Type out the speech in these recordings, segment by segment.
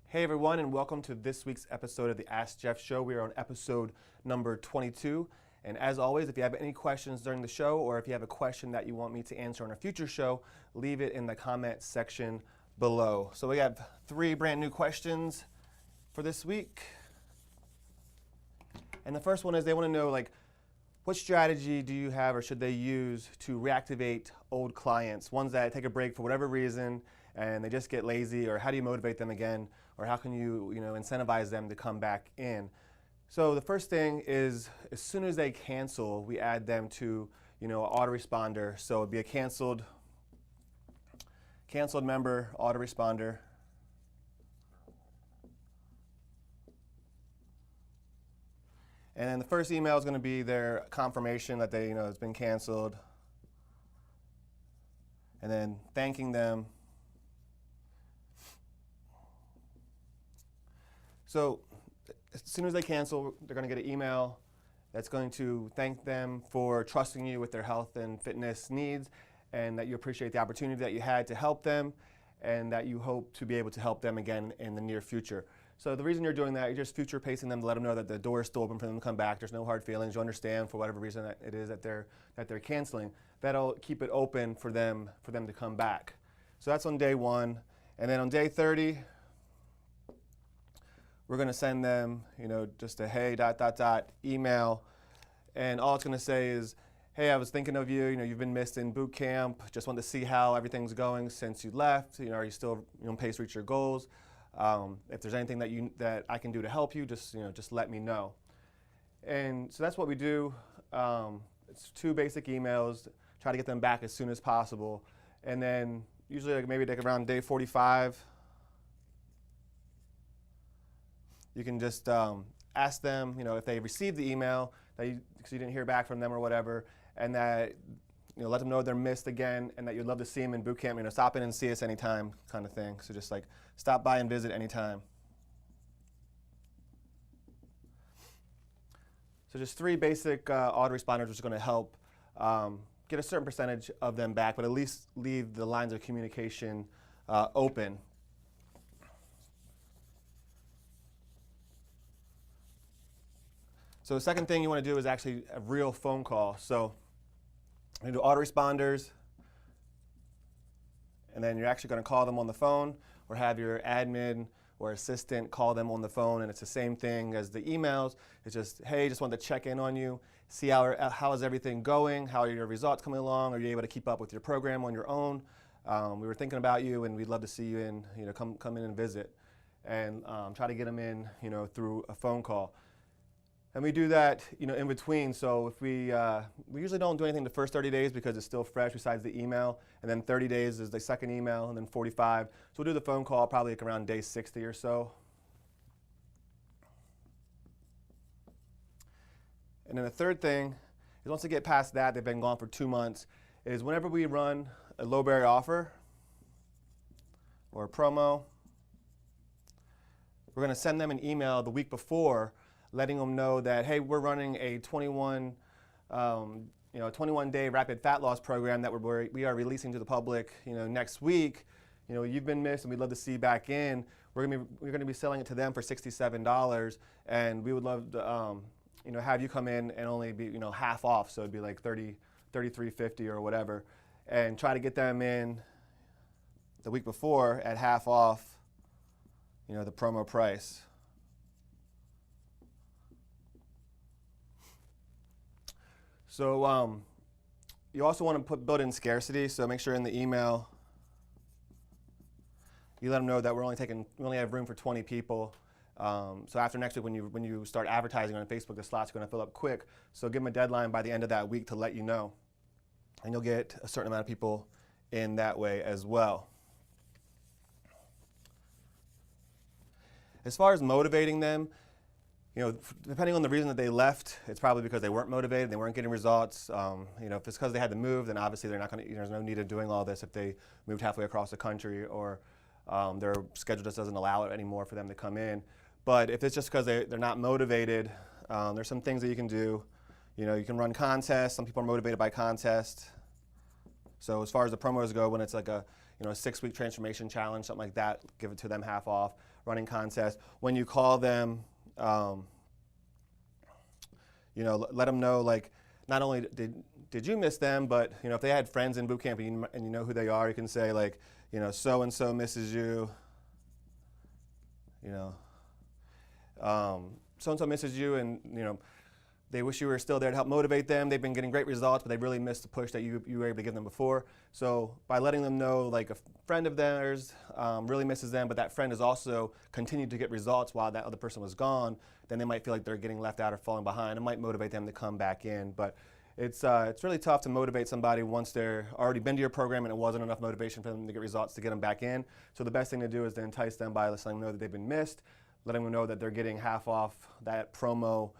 Hey everyone, and welcome to this week's episode of the Ask Jeff Show. We are on episode number 22. And as always, if you have any questions during the show, or if you have a question that you want me to answer on a future show, leave it in the comment section below. So we have 3 brand new questions for this week. And the first one is they want to know, what strategy do you have or should they use to reactivate old clients, ones that take a break for whatever reason and they just get lazy, or how do you motivate them again, or how can you incentivize them to come back in? So the first thing is, as soon as they cancel, we add them to an autoresponder. So it'd be a canceled member autoresponder. And then the first email is going to be their confirmation that they it's been canceled, and then thanking them. So as soon as they cancel, they're going to get an email that's going to thank them for trusting you with their health and fitness needs, and that you appreciate the opportunity that you had to help them, and that you hope to be able to help them again in the near future. So the reason you're doing that, you're just future pacing them to let them know that the door is still open for them to come back. There's no hard feelings. You understand for whatever reason that it is that they're canceling. That'll keep it open for them to come back. So that's on day 1, and then on day 30, we're going to send them just a hey ... email, and all it's going to say is, hey, I was thinking of you. You've been missed in boot camp. Just wanted to see how everything's going since you left. Are you still on pace to reach your goals? If there's anything that I can do to help you, just let me know. And so that's what we do. It's 2 basic emails. Try to get them back as soon as possible, and then usually maybe around day 45, you can just ask them, if they received the email because you didn't hear back from them or whatever, and that let them know they're missed again, and that you'd love to see them in boot camp. Stop in and see us anytime, kind of thing. So just stop by and visit anytime. So just 3 basic autoresponders, which is going to help get a certain percentage of them back, but at least leave the lines of communication open. So the second thing you want to do is actually a real phone call. So you do autoresponders, and then you're actually going to call them on the phone, or have your admin or assistant call them on the phone, and it's the same thing as the emails. It's just, hey, just wanted to check in on you, see how is everything going, how are your results coming along, are you able to keep up with your program on your own? We were thinking about you, and we'd love to see you in, come in and visit, and try to get them in, through a phone call. And we do that, in between. So if we usually don't do anything the first 30 days because it's still fresh besides the email. And then 30 days is the second email, and then 45. So we'll do the phone call probably around day 60 or so. And then the third thing is, once they get past that, they've been gone for 2 months, is whenever we run a low barrier offer or a promo, we're going to send them an email the week before, letting them know that, hey, we're running a 21-day rapid fat loss program that we are releasing to the public, next week. You've been missed, and we'd love to see you back in. We're going to be selling it to them for $67, and we would love to, have you come in and only be, half off. So it'd be like $33.50 or whatever, and try to get them in the week before at half off, the promo price. So you also want to build in scarcity. So make sure in the email you let them know that we only have room for 20 people. So after next week, when you start advertising on Facebook, the slots are going to fill up quick. So give them a deadline by the end of that week to let you know, and you'll get a certain amount of people in that way as well. As far as motivating them, depending on the reason that they left, it's probably because they weren't motivated, they weren't getting results. If it's because they had to move, then obviously they're not going to. There's no need of doing all this if they moved halfway across the country, or their schedule just doesn't allow it anymore for them to come in. But if it's just because they're not motivated, there's some things that you can do. You can run contests. Some people are motivated by contests. So as far as the promos go, when it's like a a 6-week transformation challenge, something like that, give it to them half off, running contests. When you call them, let them know, like, not only did you miss them, but if they had friends in boot camp and you know who they are, you can say, like, so and so misses you. So and so misses you, and they wish you were still there to help motivate them. They've been getting great results, but they really missed the push that you were able to give them before. So by letting them know, like, a friend of theirs really misses them, but that friend has also continued to get results while that other person was gone, then they might feel like they're getting left out or falling behind. It might motivate them to come back in. But it's really tough to motivate somebody once they're already been to your program and it wasn't enough motivation for them to get results to get them back in. So the best thing to do is to entice them by letting them know that they've been missed, letting them know that they're getting half off that promo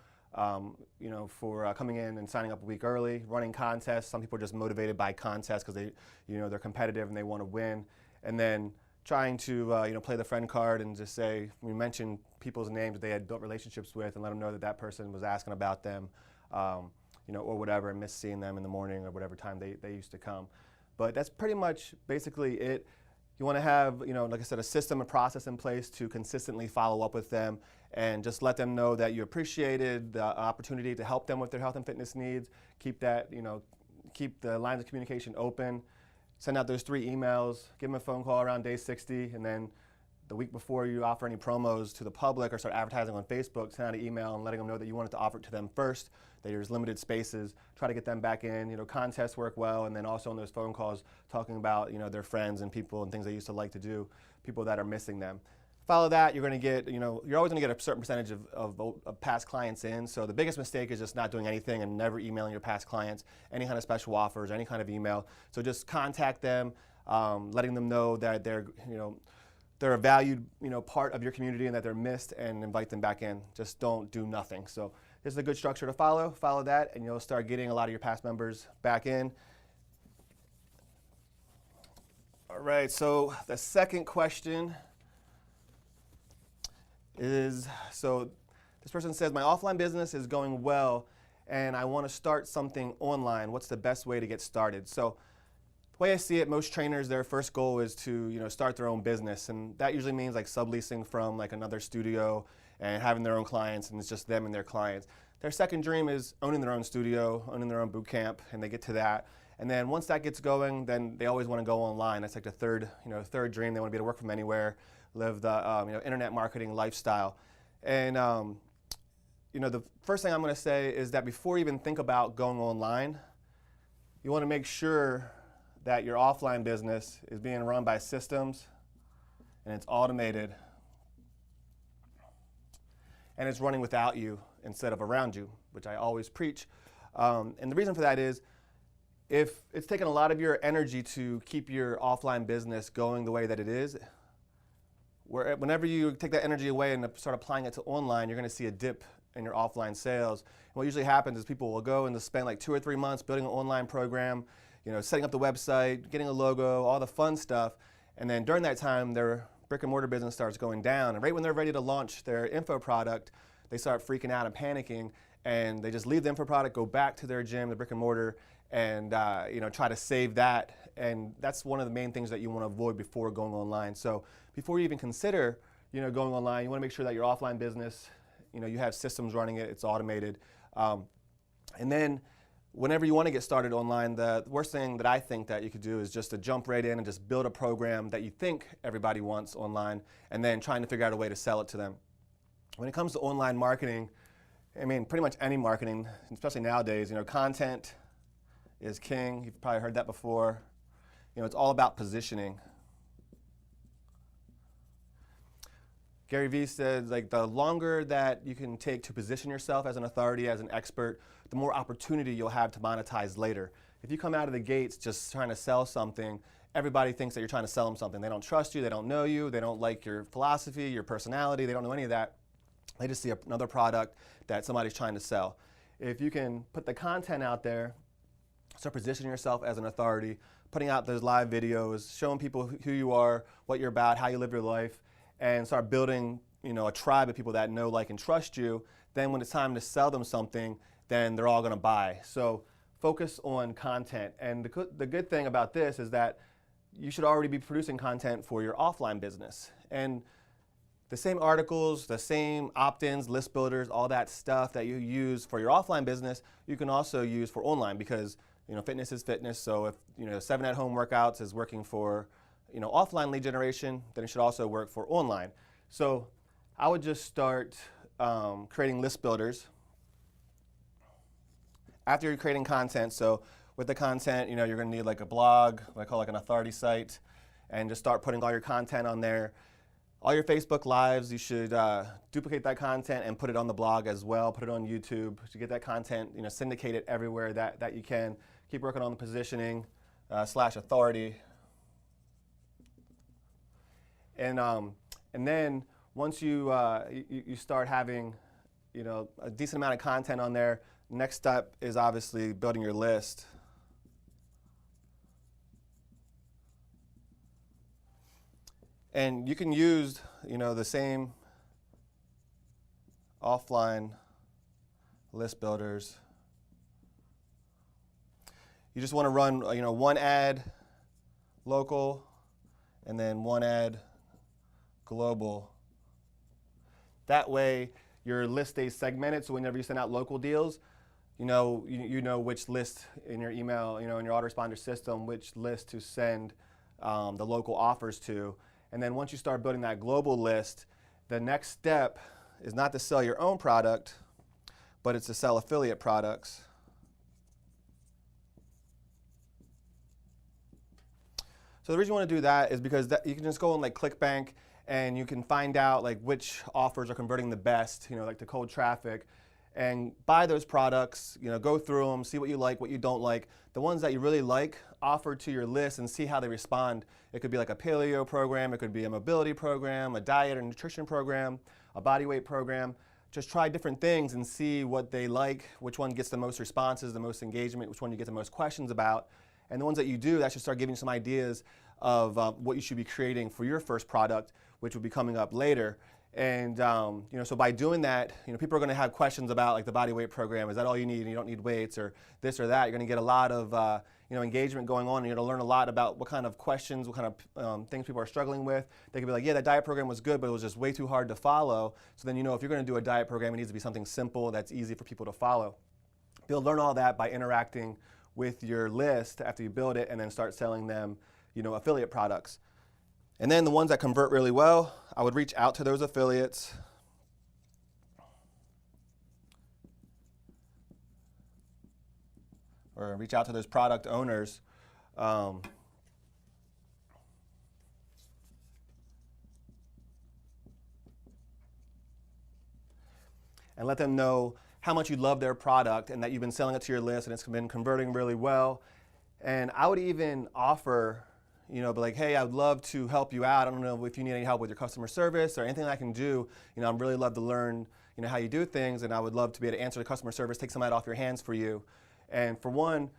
for coming in and signing up a week early, running contests. Some people are just motivated by contests because they're competitive and they want to win. And then trying to play the friend card and just say, we mention people's names that they had built relationships with and let them know that that person was asking about them, or whatever, and missed seeing them in the morning or whatever time they used to come. But that's pretty much basically it. You want to have, like I said, a system and process in place to consistently follow up with them and just let them know that you appreciated the opportunity to help them with their health and fitness needs. Keep that, keep the lines of communication open. Send out those 3 emails, give them a phone call around day 60, and then the week before you offer any promos to the public or start advertising on Facebook, send out an email and letting them know that you wanted to offer it to them first, that there's limited spaces, try to get them back in. Contests work well, and then also on those phone calls talking about, their friends and people and things they used to like to do, people that are missing them. Follow that, you're going to get, you're always going to get a certain percentage of past clients in. So the biggest mistake is just not doing anything and never emailing your past clients, any kind of special offers, any kind of email. So just contact them, letting them know that they're a valued, part of your community and that they're missed, and invite them back in. Just don't do nothing. So this is a good structure to follow. Follow that, and you'll start getting a lot of your past members back in. All right, so the second question is, so this person says, my offline business is going well, and I want to start something online. What's the best way to get started? So the way I see it, most trainers, their first goal is to start their own business, and that usually means like subleasing from like another studio and having their own clients, and it's just them and their clients. Their second dream is owning their own studio, owning their own boot camp, and they get to that. And then once that gets going, then they always want to go online. That's like the third dream. They want to be able to work from anywhere, live the internet marketing lifestyle. And the first thing I'm going to say is that before you even think about going online, you want to make sure that your offline business is being run by systems and it's automated and it's running without you instead of around you, which I always preach. And the reason for that is, if it's taken a lot of your energy to keep your offline business going the way that it is, whenever you take that energy away and start applying it to online, you're going to see a dip in your offline sales. And what usually happens is people will go and spend like 2 or 3 months building an online program, setting up the website, getting a logo, all the fun stuff, and then during that time, their brick and mortar business starts going down. And right when they're ready to launch their info product, they start freaking out and panicking, and they just leave the info product, go back to their gym, the brick and mortar, and try to save that. And that's one of the main things that you want to avoid before going online. So before you even consider going online, you want to make sure that your offline business, you have systems running it, it's automated. And then whenever you want to get started online, the worst thing that I think that you could do is just to jump right in and just build a program that you think everybody wants online, and then trying to figure out a way to sell it to them. When it comes to online marketing, I mean, pretty much any marketing, especially nowadays, content is king. You've probably heard that before. It's all about positioning. Gary Vee says, like, the longer that you can take to position yourself as an authority, as an expert, the more opportunity you'll have to monetize later. If you come out of the gates just trying to sell something, everybody thinks that you're trying to sell them something. They don't trust you, they don't know you, they don't like your philosophy, your personality, they don't know any of that. They just see another product that somebody's trying to sell. If you can put the content out there, start positioning yourself as an authority, putting out those live videos, showing people who you are, what you're about, how you live your life, and start building a tribe of people that know, like, and trust you, then when it's time to sell them something, then they're all going to buy. So focus on content. And the good thing about this is that you should already be producing content for your offline business. And the same articles, the same opt-ins, list builders, all that stuff that you use for your offline business, you can also use for online, because fitness is fitness. So if 7 at-home workouts is working for offline lead generation, then it should also work for online. So I would just start creating list builders after you're creating content. So with the content, you're going to need like a blog, what I call like an authority site, and just start putting all your content on there. All your Facebook Lives, you should duplicate that content and put it on the blog as well. Put it on YouTube to get that content, syndicate it everywhere that you can. Keep working on the positioning / authority. And then once you start having a decent amount of content on there, next step is obviously building your list. And you can use the same offline list builders. You just want to run one ad local and then one ad global. That way your list stays segmented, so whenever you send out local deals, you know which list in your email, in your autoresponder system, which list to send the local offers to. And then once you start building that global list, the next step is not to sell your own product, but it's to sell affiliate products. So the reason you want to do that is because you can just go on like ClickBank and you can find out like which offers are converting the best, like the cold traffic, and buy those products, go through them, see what you like, what you don't like. The ones that you really like, offer to your list and see how they respond. It could be like a paleo program, it could be a mobility program, a diet or nutrition program, a body weight program. Just try different things and see what they like, which one gets the most responses, the most engagement, which one you get the most questions about. And the ones that you do, that should start giving you some ideas of what you should be creating for your first product, which will be coming up later. And so by doing that, people are going to have questions about like the body weight program. Is that all you need? And you don't need weights or this or that. You're going to get a lot of engagement going on, and you're going to learn a lot about what kind of questions, what kind of things people are struggling with. They could be like, yeah, that diet program was good, but it was just way too hard to follow. So then if you're going to do a diet program, it needs to be something simple that's easy for people to follow. You'll learn all that by interacting with your list after you build it, and then start selling them affiliate products. And then the ones that convert really well, I would reach out to those affiliates. Or reach out to those product owners. And let them know how much you love their product and that you've been selling it to your list and it's been converting really well. And I would even offer, be like, hey, I would love to help you out. I don't know if you need any help with your customer service or anything I can do. I'd really love to learn, how you do things, and I would love to be able to answer the customer service, take some of that off your hands for you. And for one,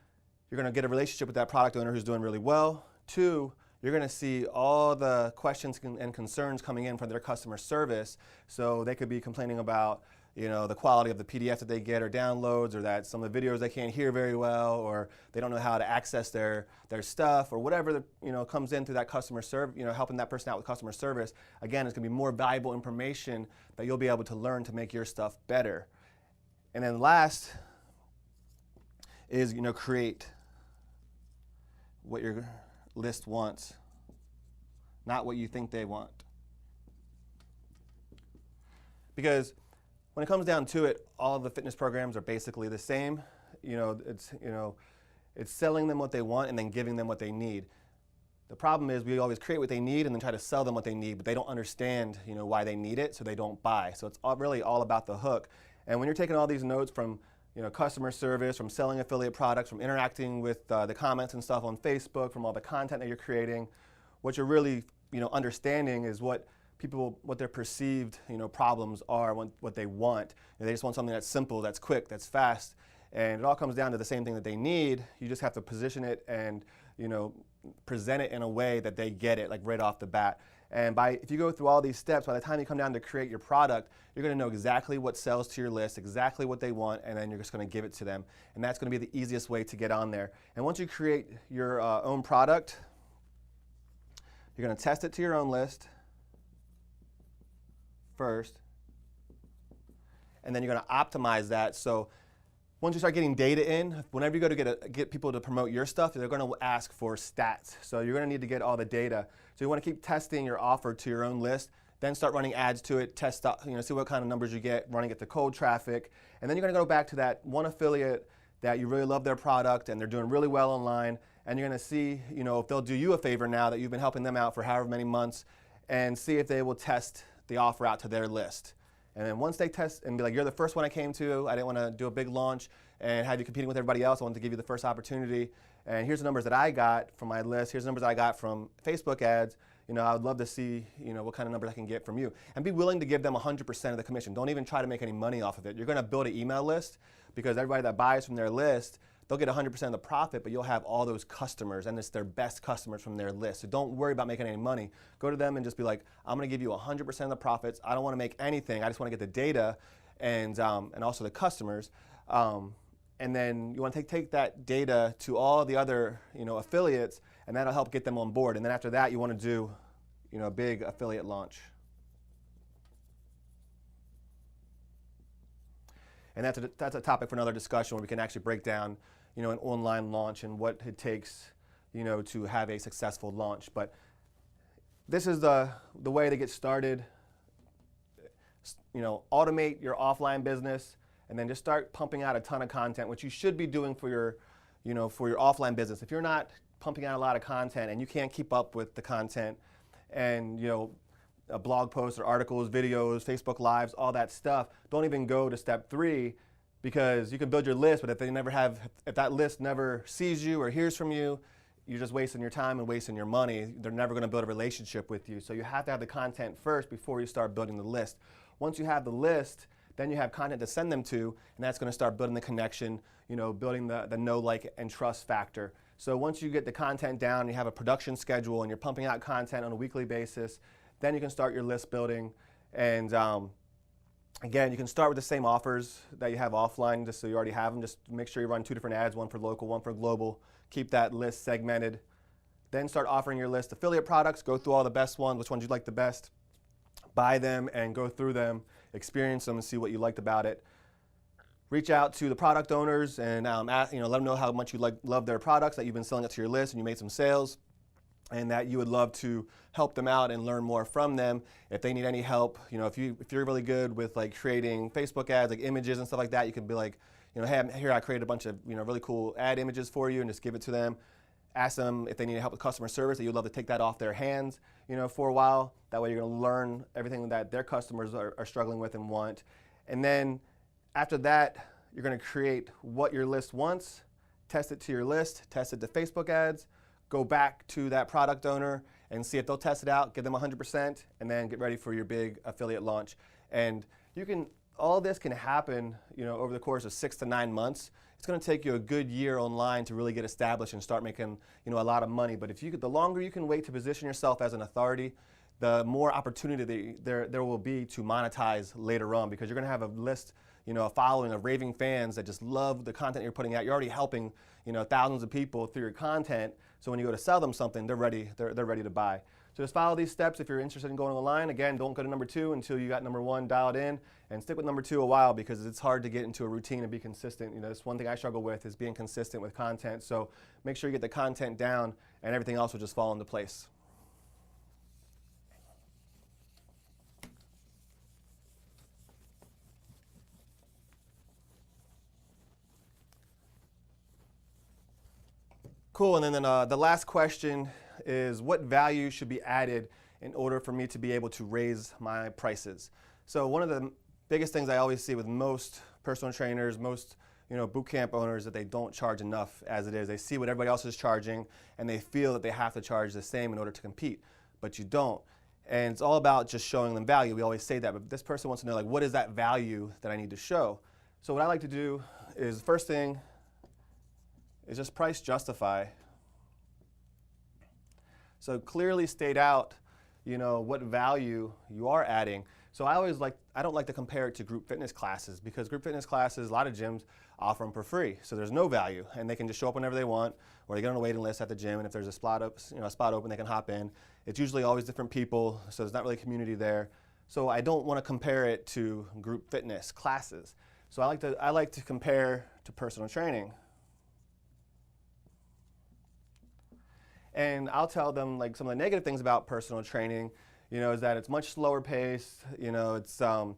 you're going to get a relationship with that product owner who's doing really well. Two, you're going to see all the questions and concerns coming in from their customer service. So they could be complaining about the quality of the PDF that they get or downloads, or that some of the videos they can't hear very well, or they don't know how to access their stuff, or whatever comes in through that customer service, helping that person out with customer service. Again, it's going to be more valuable information that you'll be able to learn to make your stuff better. And then last is create what your list wants, not what you think they want. Because when it comes down to it, all of the fitness programs are basically the same. It's selling them what they want and then giving them what they need. The problem is we always create what they need and then try to sell them what they need, but they don't understand why they need it, so they don't buy. So it's really all about the hook. And when you're taking all these notes from customer service, from selling affiliate products, from interacting with the comments and stuff on Facebook, from all the content that you're creating, what you're really understanding is what their perceived problems are, what they want. They just want something that's simple, that's quick, that's fast, and it all comes down to the same thing that they need. You just have to position it and present it in a way that they get it, like right off the bat. And if you go through all these steps, by the time you come down to create your product, you're going to know exactly what sells to your list, exactly what they want, and then you're just going to give it to them. And that's going to be the easiest way to get on there. And once you create your own product, You're going to test it to your own list first, and then you're going to optimize that. So once you start getting data in, whenever you go to get people to promote your stuff, they're going to ask for stats. So you're going to need to get all the data. So you want to keep testing your offer to your own list, then start running ads to it, test out, see what kind of numbers you get, running it to cold traffic, and then you're going to go back to that one affiliate that you really love their product and they're doing really well online, and you're going to see, if they'll do you a favor now that you've been helping them out for however many months, and see if they will test the offer out to their list. And then once they test and be like, you're the first one I came to, I didn't want to do a big launch and have you competing with everybody else, I wanted to give you the first opportunity. And here's the numbers that I got from my list, here's the numbers I got from Facebook ads. I would love to see, what kind of numbers I can get from you. And be willing to give them 100% of the commission. Don't even try to make any money off of it. You're going to build an email list because everybody that buys from their list, they'll get 100% of the profit, but you'll have all those customers, and it's their best customers from their list. So don't worry about making any money. Go to them and just be like, I'm going to give you 100% of the profits. I don't want to make anything. I just want to get the data and also the customers. And then you want to take that data to all the other affiliates, and that'll help get them on board. And then after that, you want to do a big affiliate launch. And that's a topic for another discussion where we can actually break down an online launch and what it takes to have a successful launch. But this is the way to get started. Automate your offline business, and then just start pumping out a ton of content, which you should be doing for your offline business. If you're not pumping out a lot of content and you can't keep up with the content and blog posts or articles, videos, Facebook Lives, all that stuff, don't even go to step 3, because you can build your list, but if that list never sees you or hears from you, you're just wasting your time and wasting your money. They're never going to build a relationship with you. So you have to have the content first before you start building the list. Once you have the list, then you have content to send them to, and that's going to start building the connection, building the know, like, and trust factor. So once you get the content down, you have a production schedule, and you're pumping out content on a weekly basis, then you can start your list building. And again, you can start with the same offers that you have offline, just so you already have them. Just make sure you run 2 different ads, one for local, one for global. Keep that list segmented. Then start offering your list affiliate products. Go through all the best ones, which ones you like the best. Buy them and go through them, experience them, and see what you liked about it. Reach out to the product owners and let them know how much you love their products, that you've been selling it to your list and you made some sales, and that you would love to help them out and learn more from them. If they need any help, if you're really good with creating Facebook ads, like images and stuff like that, you can be like, hey, here I created a bunch of really cool ad images for you, and just give it to them. Ask them if they need help with customer service, that you'd love to take that off their hands, for a while. That way you're going to learn everything that their customers are struggling with and want. And then after that, you're going to create what your list wants, test it to your list, test it to Facebook ads, go back to that product owner and see if they'll test it out, give them 100%, and then get ready for your big affiliate launch. And all this can happen, over the course of 6 to 9 months. It's going to take you a good year online to really get established and start making, a lot of money. But the longer you can wait to position yourself as an authority, the more opportunity there will be to monetize later on, because you're going to have a list, a following of raving fans that just love the content you're putting out. You're already helping, thousands of people through your content. So when you go to sell them something, they're ready to buy. So just follow these steps if you're interested in going online. Again, don't go to number 2 until you got number 1 dialed in, and stick with number 2 a while, because it's hard to get into a routine and be consistent. That's one thing I struggle with, is being consistent with content. So make sure you get the content down, and everything else will just fall into place. Cool, and then the last question is, what value should be added in order for me to be able to raise my prices? So one of the biggest things I always see with most personal trainers, most boot camp owners, that they don't charge enough as it is. They see what everybody else is charging, and they feel that they have to charge the same in order to compete, but you don't. And it's all about just showing them value. We always say that, but this person wants to know, what is that value that I need to show? So what I like to do is, first thing is just price justify. So clearly state out, what value you are adding. So I don't like to compare it to group fitness classes, because group fitness classes, a lot of gyms offer them for free. So there's no value, and they can just show up whenever they want, or they get on a waiting list at the gym, and if there's a spot open, they can hop in. It's usually always different people, so there's not really a community there. So I don't want to compare it to group fitness classes. So I like to compare to personal training. And I'll tell them like some of the negative things about personal training, is that it's much slower paced. It's the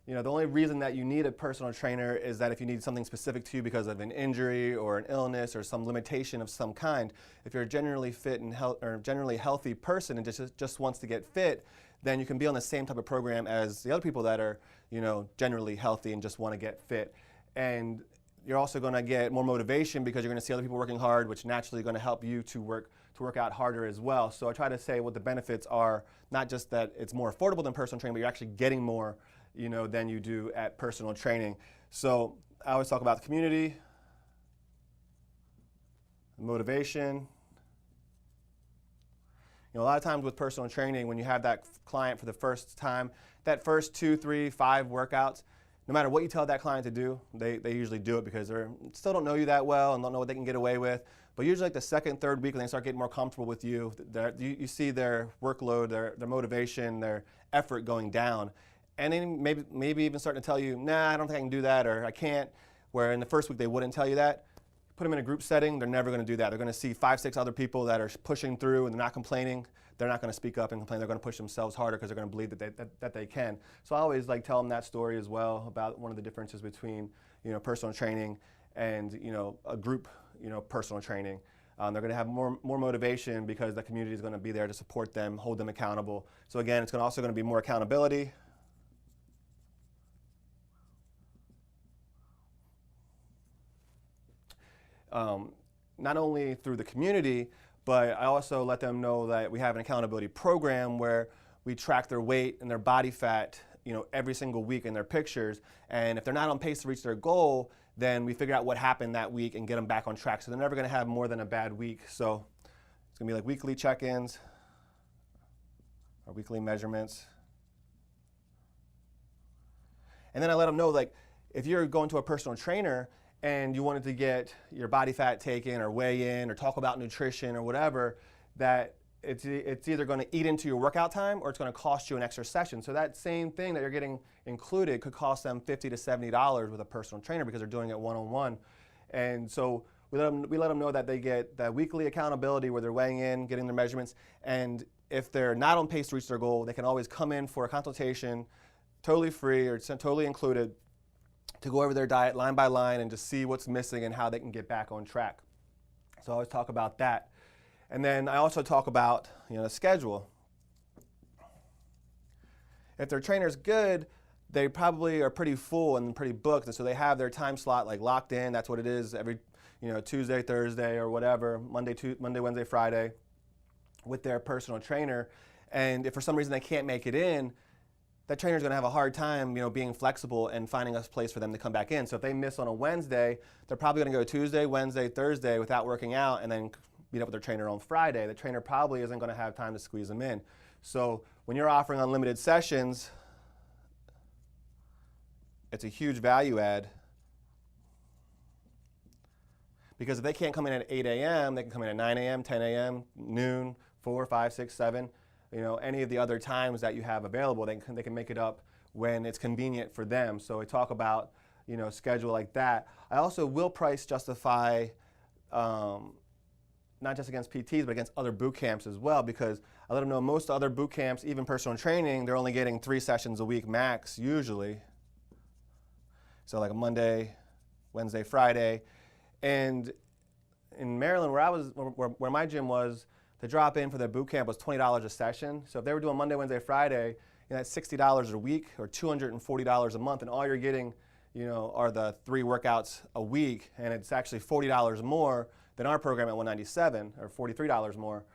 only reason that you need a personal trainer is that if you need something specific to you because of an injury or an illness or some limitation of some kind. If you're a generally fit and generally healthy person and just wants to get fit, then you can be on the same type of program as the other people that are, generally healthy and just want to get fit. And you're also going to get more motivation because you're going to see other people working hard, which naturally is going to help you to work out harder as well. So I try to say what the benefits are, not just that it's more affordable than personal training, but you're actually getting more, than you do at personal training. So I always talk about the community, motivation. A lot of times with personal training, when you have that client for the first time, that first 2, 3, 5 workouts, no matter what you tell that client to do, they usually do it because they still don't know you that well and don't know what they can get away with. But usually like the second, third week when they start getting more comfortable with you, you see their workload, their motivation, their effort going down. And then maybe even starting to tell you, nah, I don't think I can do that, or I can't, where in the first week they wouldn't tell you that. Put them in a group setting, they're never going to do that. They're going to see 5, 6 other people that are pushing through and they're not complaining. They're not going to speak up and complain. They're going to push themselves harder because they're going to believe that they can. So I always tell them that story as well about one of the differences between personal training and a group personal training. They're going to have more motivation because the community is going to be there to support them, hold them accountable. So again, it's also going to be more accountability. Not only through the community, but I also let them know that we have an accountability program where we track their weight and their body fat, every single week in their pictures. And if they're not on pace to reach their goal, then we figure out what happened that week and get them back on track. So they're never going to have more than a bad week. So it's going to be like weekly check-ins or weekly measurements. And then I let them know, like, if you're going to a personal trainer and you wanted to get your body fat taken or weigh in or talk about nutrition or whatever, that it's either going to eat into your workout time or it's going to cost you an extra session. So that same thing that you're getting included could cost them $50 to $70 with a personal trainer because they're doing it one-on-one. And so we let them know that they get that weekly accountability where they're weighing in, getting their measurements, and if they're not on pace to reach their goal, they can always come in for a consultation, totally free or totally included, to go over their diet line by line and just see what's missing and how they can get back on track. So I always talk about that. And then I also talk about the schedule. If their trainer's good, they probably are pretty full and pretty booked, and so they have their time slot like locked in. That's what it is every Tuesday, Thursday, or whatever, Monday, Wednesday, Friday, with their personal trainer. And if for some reason they can't make it in, that trainer's going to have a hard time, being flexible and finding a place for them to come back in. So if they miss on a Wednesday, they're probably going to go Tuesday, Wednesday, Thursday without working out, and then meet up with their trainer on Friday. The trainer probably isn't going to have time to squeeze them in. So when you're offering unlimited sessions, it's a huge value add. Because if they can't come in at 8 a.m., they can come in at 9 a.m., 10 a.m., noon, 4, 5, 6, 7. Any of the other times that you have available, they can make it up when it's convenient for them. So we talk about, schedule like that. I also will price justify, not just against PTs, but against other boot camps as well, because I let them know most other boot camps, even personal training, they're only getting 3 sessions a week max, usually. So like a Monday, Wednesday, Friday. And in Maryland, where my gym was, the drop in for their boot camp was $20 a session. So if they were doing Monday, Wednesday, Friday, that's $60 a week or $240 a month, and all you're getting, are the 3 workouts a week, and it's actually $40 more than our program at $197 or $43 more.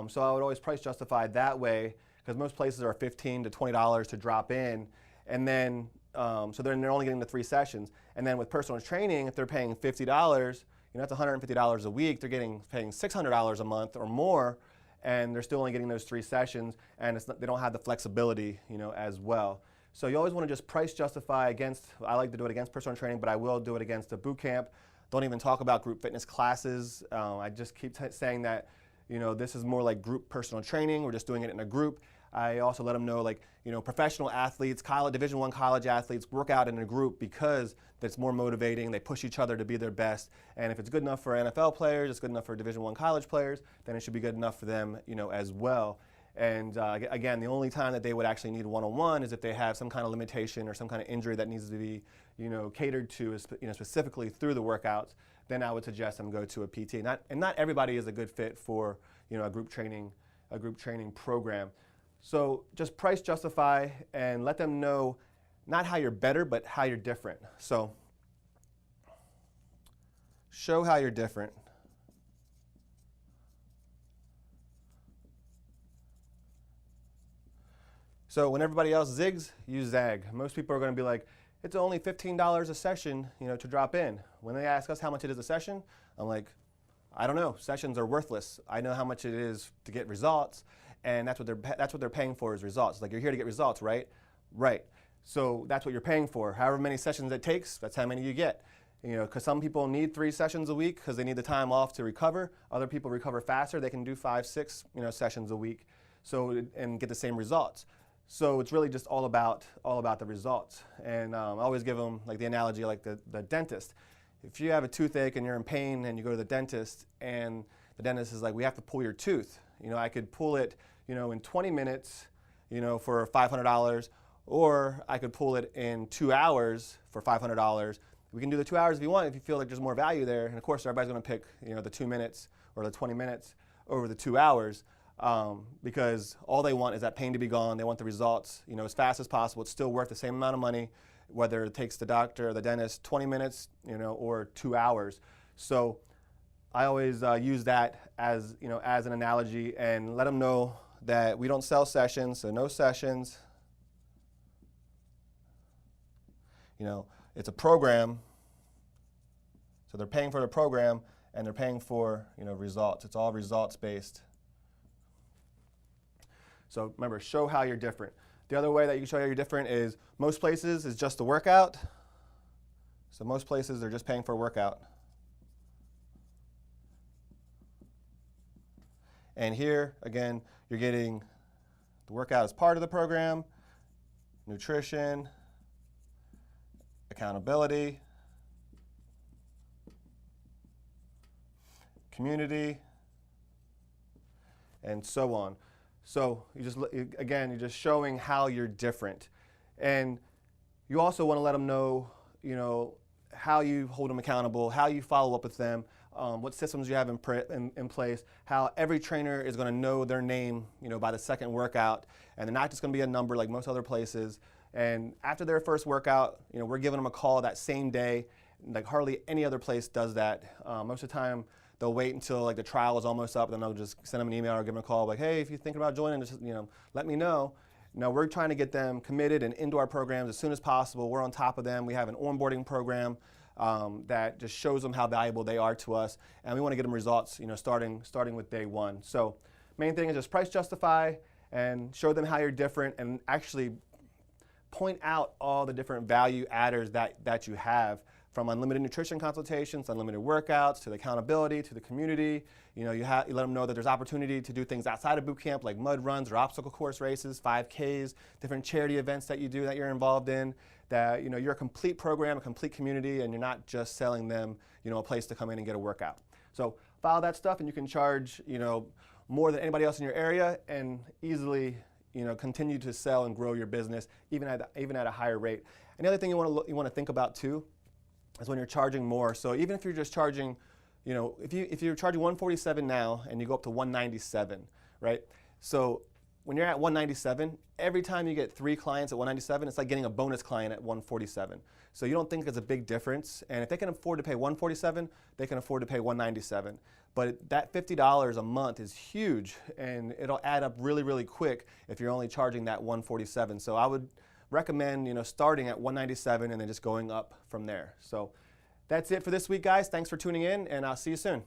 So I would always price justify that way because most places are $15 to $20 to drop in, and then so they're only getting the 3 sessions. And then with personal training, if they're paying $50, that's $150 a week. They're paying $600 a month or more, and they're still only getting those 3 sessions, and they don't have the flexibility, as well. So you always want to just price justify against, I like to do it against personal training, but I will do it against a boot camp. Don't even talk about group fitness classes. I just keep saying that, this is more like group personal training. We're just doing it in a group. I also let them know, like, professional athletes, Division I college athletes work out in a group because it's more motivating. They push each other to be their best. And if it's good enough for NFL players, it's good enough for Division I college players, then it should be good enough for them, as well. And again, the only time that they would actually need one-on-one is if they have some kind of limitation or some kind of injury that needs to be, catered to, specifically through the workouts. Then I would suggest them go to a PT. Not everybody is a good fit for, a group training program. So just price justify and let them know not how you're better, but how you're different. So show how you're different. So when everybody else zigs, you zag. Most people are going to be like, it's only $15 a session, to drop in. When they ask us how much it is a session, I'm like, I don't know. Sessions are worthless. I know how much it is to get results, and that's what they're paying for is results. Like, you're here to get results, right? Right. So that's what you're paying for. However many sessions it takes, that's how many you get. Because some people need 3 sessions a week because they need the time off to recover. Other people recover faster. They can do 5, 6, sessions a week, and get the same results. So it's really just all about the results. And I always give them like the analogy like the dentist. If you have a toothache and you're in pain and you go to the dentist and the dentist is like, we have to pull your tooth. I could pull it, in 20 minutes, for $500, or I could pull it in 2 hours for $500. We can do the 2 hours if you want, if you feel like there's more value there. And of course, everybody's going to pick, the 2 minutes or the 20 minutes over the 2 hours. Because all they want is that pain to be gone. They want the results, as fast as possible. It's still worth the same amount of money, whether it takes the doctor or the dentist 20 minutes, or 2 hours. So I always use that as, as an analogy and let them know that we don't sell sessions, so no sessions. It's a program, so they're paying for the program and they're paying for, results. It's all results based. So remember, show how you're different. The other way that you can show how you're different is most places is just a workout. So most places they're just paying for a workout. And here, again, you're getting the workout as part of the program, nutrition, accountability, community, and so on. So you're just showing how you're different. And you also want to let them know, how you hold them accountable, how you follow up with them, what systems you have in place, how every trainer is going to know their name, by the second workout, and they're not just going to be a number like most other places. And after their first workout, we're giving them a call that same day. Like hardly any other place does that. Most of the time, they'll wait until like the trial is almost up, then they'll just send them an email or give them a call like, hey, if you're thinking about joining, just let me know. No, we're trying to get them committed and into our programs as soon as possible. We're on top of them. We have an onboarding program that just shows them how valuable they are to us, and we want to get them results, starting with day one. So main thing is just price justify and show them how you're different, and actually point out all the different value adders that you have. From unlimited nutrition consultations, unlimited workouts, to the accountability, to the community. You let them know that there's opportunity to do things outside of boot camp, like mud runs or obstacle course races, 5Ks, different charity events that you do that you're involved in. That you're a complete program, a complete community, and you're not just selling them, a place to come in and get a workout. So follow that stuff, and you can charge, more than anybody else in your area, and easily, continue to sell and grow your business, even at a higher rate. And the other thing you want to think about too is when you're charging more. So even if you're just charging, if you're charging $147 now and you go up to $197, right? So when you're at $197, every time you get 3 clients at $197, it's like getting a bonus client at $147. So you don't think it's a big difference. And if they can afford to pay $147, they can afford to pay $197. But that $50 a month is huge, and it'll add up really, really quick if you're only charging that $147. So I would recommend starting at $197 and then just going up from there. So that's it for this week, guys. Thanks for tuning in, and I'll see you soon.